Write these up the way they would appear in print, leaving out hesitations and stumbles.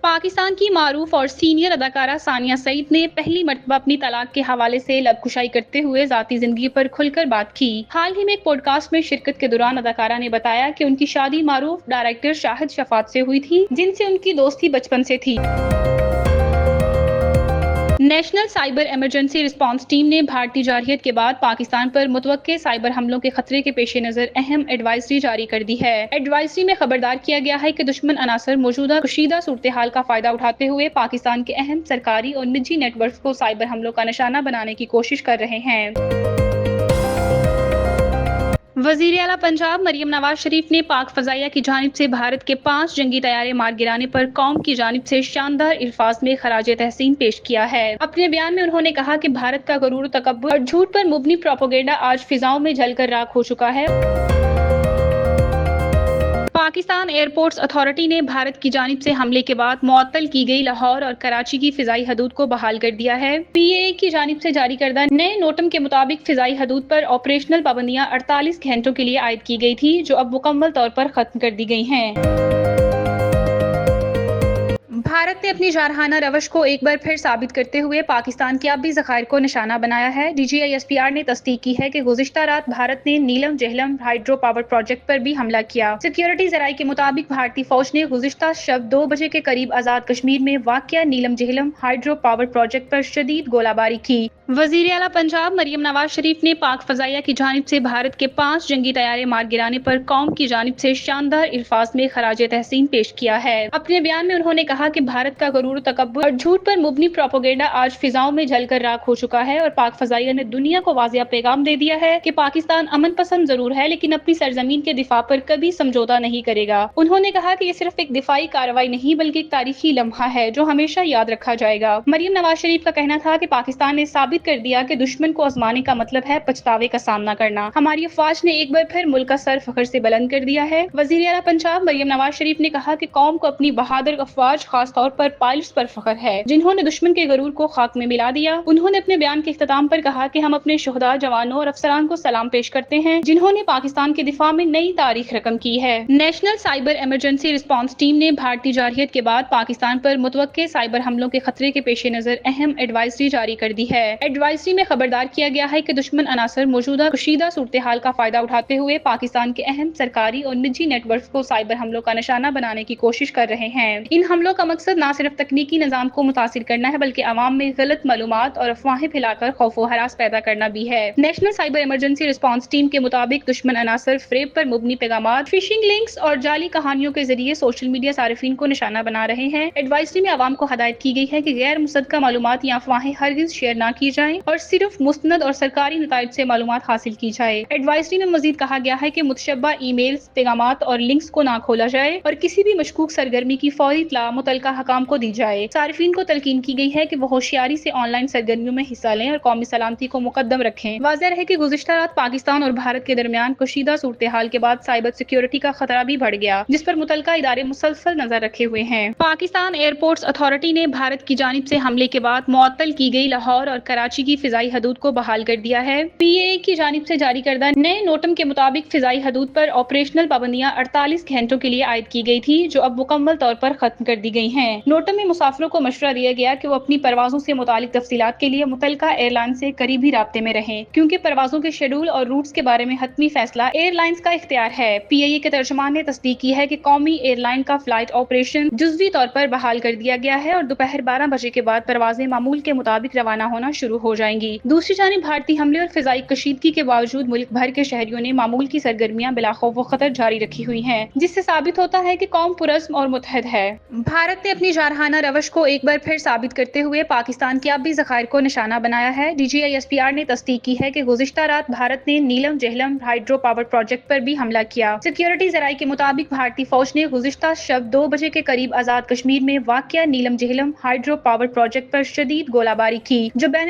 پاکستان کی معروف اور سینئر اداکارہ ثانیہ سعید نے پہلی مرتبہ اپنی طلاق کے حوالے سے لب کشائی کرتے ہوئے ذاتی زندگی پر کھل کر بات کی۔ حال ہی میں ایک پوڈ کاسٹ میں شرکت کے دوران اداکارہ نے بتایا کہ ان کی شادی معروف ڈائریکٹر شاہد شفاعت سے ہوئی تھی، جن سے ان کی دوستی بچپن سے تھی۔ National cyber emergency response team نے بھارتی جارحیت کے بعد پاکستان پر متوقع سائبر حملوں کے خطرے کے پیش نظر اہم ایڈوائزری جاری کر دی ہے۔ ایڈوائزری میں خبردار کیا گیا ہے کہ دشمن عناصر موجودہ کشیدہ صورتحال کا فائدہ اٹھاتے ہوئے پاکستان کے اہم سرکاری اور نجی نیٹ ورکس کو سائبر حملوں کا نشانہ بنانے کی کوشش کر رہے ہیں۔ وزیر اعلیٰ پنجاب مریم نواز شریف نے پاک فضائیہ کی جانب سے بھارت کے 5 جنگی طیارے مار گرانے پر قوم کی جانب سے شاندار الفاظ میں خراج تحسین پیش کیا ہے۔ اپنے بیان میں انہوں نے کہا کہ بھارت کا غرور و تکبر اور جھوٹ پر مبنی پروپیگنڈا آج فضاؤں میں جل کر راکھ ہو چکا ہے۔ پاکستان ایئرپورٹس اتھارٹی نے بھارت کی جانب سے حملے کے بعد معطل کی گئی لاہور اور کراچی کی فضائی حدود کو بحال کر دیا ہے۔ پی اے اے کی جانب سے جاری کردہ نئے نوٹم کے مطابق فضائی حدود پر آپریشنل پابندیاں 48 گھنٹوں کے لیے عائد کی گئی تھی، جو اب مکمل طور پر ختم کر دی گئی ہیں۔ بھارت نے اپنی جارحانہ روش کو ایک بار پھر ثابت کرتے ہوئے پاکستان کے آبی ذخائر کو نشانہ بنایا ہے۔ D G I S P R نے تصدیق کی ہے کہ گزشتہ رات بھارت نے نیلم جہلم ہائیڈرو پاور پروجیکٹ پر بھی حملہ کیا۔ سیکیورٹی ذرائع کے مطابق بھارتی فوج نے گزشتہ شب 2 بجے کے قریب آزاد کشمیر میں واقع نیلم جہلم ہائیڈرو پاور پروجیکٹ پر شدید گولہ باری کی۔ وزیر اعلیٰ پنجاب مریم نواز شریف نے پاک فضائیہ کی جانب سے بھارت کے 5 جنگی طیارے مار گرانے پر قوم کی جانب سے شاندار الفاظ میں خراج تحسین پیش کیا ہے۔ اپنے بیان میں انہوں نے کہا کہ بھارت کا غرور و تکبر اور جھوٹ پر مبنی پروپیگنڈا آج فضاؤں میں جل کر راکھ ہو چکا ہے اور پاک فضائیہ نے دنیا کو واضح پیغام دے دیا ہے کہ پاکستان امن پسند ضرور ہے لیکن اپنی سرزمین کے دفاع پر کبھی سمجھوتہ نہیں کرے گا۔ انہوں نے کہا کہ یہ صرف ایک دفاعی کارروائی نہیں بلکہ ایک تاریخی لمحہ ہے جو ہمیشہ یاد رکھا جائے گا۔ مریم نواز شریف کا کہنا تھا کہ پاکستان نے ثابت کر دیا کہ دشمن کو آزمانے کا مطلب ہے پچھتاوے کا سامنا کرنا۔ ہماری افواج نے ایک بار پھر ملک کا سر فخر سے بلند کر دیا ہے۔ وزیر اعلیٰ پنجاب مریم نواز شریف نے کہا کہ قوم کو اپنی بہادر افواج خاص طور پر پائلٹس پر فخر ہے جنہوں نے دشمن کے غرور کو خاک میں ملا دیا۔ انہوں نے اپنے بیان کے اختتام پر کہا کہ ہم اپنے شہداء، جوانوں اور افسران کو سلام پیش کرتے ہیں جنہوں نے پاکستان کے دفاع میں نئی تاریخ رقم کی ہے۔ National cyber emergency response team نے بھارتی جارحیت کے بعد پاکستان پر متوقع سائبر حملوں کے خطرے کے پیش نظر اہم ایڈوائزری جاری کر دی ہے۔ ایڈوائزری میں خبردار کیا گیا ہے کہ دشمن عناصر موجودہ کشیدہ صورتحال کا فائدہ اٹھاتے ہوئے پاکستان کے اہم سرکاری اور نجی نیٹ ورکس کو سائبر حملوں کا نشانہ بنانے کی کوشش کر رہے ہیں۔ ان حملوں کا مقصد نہ صرف تکنیکی نظام کو متاثر کرنا ہے بلکہ عوام میں غلط معلومات اور افواہیں پھیلا کر خوف و ہراس پیدا کرنا بھی ہے۔ National cyber emergency response team کے مطابق دشمن عناصر فریب پر مبنی پیغامات، فشنگ لنکس اور جعلی کہانیوں کے ذریعے سوشل میڈیا صارفین کو نشانہ بنا رہے ہیں۔ ایڈوائزری میں عوام کو ہدایت کی گئی ہے کہ غیر مصدقہ معلومات یا افواہیں ہرگز شیئر نہ کی جائیں اور صرف مستند اور سرکاری نتائج سے معلومات حاصل کی جائے۔ ایڈوائزری میں مزید کہا گیا ہے کہ متشبہ ای میلز، پیغامات اور لنکس کو نہ کھولا جائے اور کسی بھی مشکوک سرگرمی کی فوری اطلاع متعلقہ حکام کو دی جائے۔ صارفین کو تلقین کی گئی ہے کہ وہ ہوشیاری سے آن لائن سرگرمیوں میں حصہ لیں اور قومی سلامتی کو مقدم رکھیں۔ واضح رہے کہ گزشتہ رات پاکستان اور بھارت کے درمیان کشیدہ صورتحال کے بعد سائبر سیکیورٹی کا خطرہ بھی بڑھ گیا، جس پر متعلقہ ادارے مسلسل نظر رکھے ہوئے ہیں۔ پاکستان ایئرپورٹس اتھارٹی نے بھارت کی جانب سے حملے کے بعد معطل کی گئی لاہور اور کراچی کی فضائی حدود کو بحال کر دیا ہے۔ پی اے اے کی جانب سے جاری کردہ نئے نوٹم کے مطابق فضائی حدود پر آپریشنل پابندیاں 48 گھنٹوں کے لیے عائد کی گئی تھی، جو اب مکمل طور پر ختم کر دی گئی ہیں۔ نوٹم میں مسافروں کو مشورہ دیا گیا کہ وہ اپنی پروازوں سے متعلق تفصیلات کے لیے متعلقہ ایئر لائن سے قریبی رابطے میں رہیں، کیونکہ پروازوں کے شیڈول اور روٹس کے بارے میں حتمی فیصلہ ایئر لائنز کا اختیار ہے۔ پی اے اے کے ترجمان نے تصدیق کی ہے کہ قومی ایئر لائن کا فلائٹ آپریشن جزوی طور پر بحال کر دیا گیا ہے اور دوپہر 12 بجے کے بعد پروازیں معمول کے مطابق روانہ ہونا شروع ہو جائیں گی۔ دوسری جانب بھارتی حملے اور فضائی کشیدگی کے باوجود ملک بھر کے شہریوں نے معمول کی سرگرمیاں بلا خوف و خطر جاری رکھی ہوئی ہیں، جس سے ثابت ہوتا ہے کہ قوم پرعزم اور متحد ہے۔ بھارت نے اپنی جارحانہ روش کو ایک بار پھر ثابت کرتے ہوئے پاکستان کے آبی ذخائر کو نشانہ بنایا ہے۔ D G I S P R نے تصدیق کی ہے کہ گزشتہ رات بھارت نے نیلم جہلم ہائیڈرو پاور پروجیکٹ پر بھی حملہ کیا۔ سیکیورٹی ذرائع کے مطابق بھارتی فوج نے گزشتہ شب 2 بجے کے قریب آزاد کشمیر میں واقع نیلم جہلم ہائیڈرو پاور پروجیکٹ پر شدید گولہ باری کی، جو بین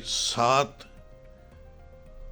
7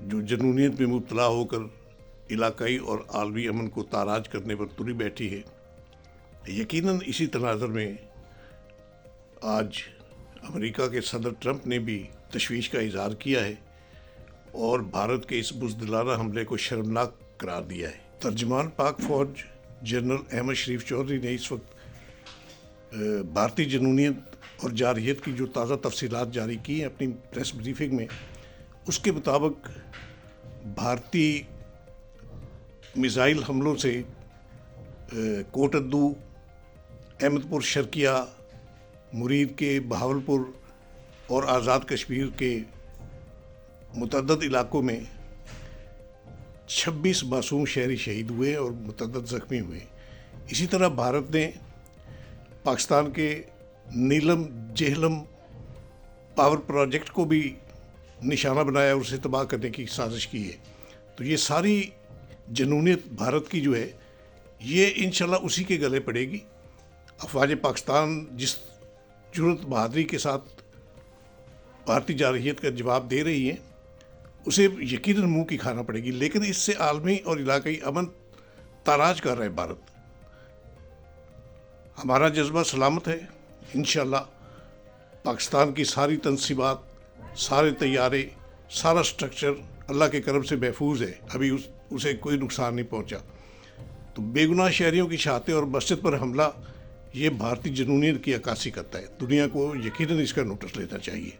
جو جنونیت میں مبتلا ہو کر علاقائی اور عالمی امن کو تاراج کرنے پر تلی بیٹھی ہے، یقیناً اسی تناظر میں آج امریکہ کے صدر ٹرمپ نے بھی تشویش کا اظہار کیا ہے اور بھارت کے اس بزدلانہ حملے کو شرمناک قرار دیا ہے۔ ترجمان پاک فوج جنرل احمد شریف چودھری نے اس وقت بھارتی جنونیت اور جارحیت کی جو تازہ تفصیلات جاری کی ہیں اپنی پریس بریفنگ میں، اس کے مطابق بھارتی میزائل حملوں سے کوٹ ادو، احمد پور شرقیہ، مرید کے بہاولپور اور آزاد کشمیر کے متعدد علاقوں میں 26 معصوم شہری شہید ہوئے اور متعدد زخمی ہوئے۔ اسی طرح بھارت نے پاکستان کے نیلم جہلم پاور پروجیکٹ کو بھی نشانہ بنایا اور اسے تباہ کرنے کی سازش کی ہے۔ تو یہ ساری جنونیت بھارت کی جو ہے یہ انشاءاللہ اسی کے گلے پڑے گی۔ افواج پاکستان جس جرأت بہادری کے ساتھ بھارتی جارحیت کا جواب دے رہی ہیں اسے یقیناً منہ کی کھانا پڑے گی، لیکن اس سے عالمی اور علاقائی امن تاراج کر رہا ہے بھارت۔ ہمارا جذبہ سلامت ہے، انشاءاللہ پاکستان کی ساری تنصیبات، سارے طیارے، سارا سٹرکچر اللہ کے کرم سے محفوظ ہے، ابھی اسے کوئی نقصان نہیں پہنچا۔ تو بے گناہ شہریوں کی شہادتیں اور مسجد پر حملہ یہ بھارتی جنونیت کی عکاسی کرتا ہے۔ دنیا کو یقیناً اس کا نوٹس لینا چاہیے۔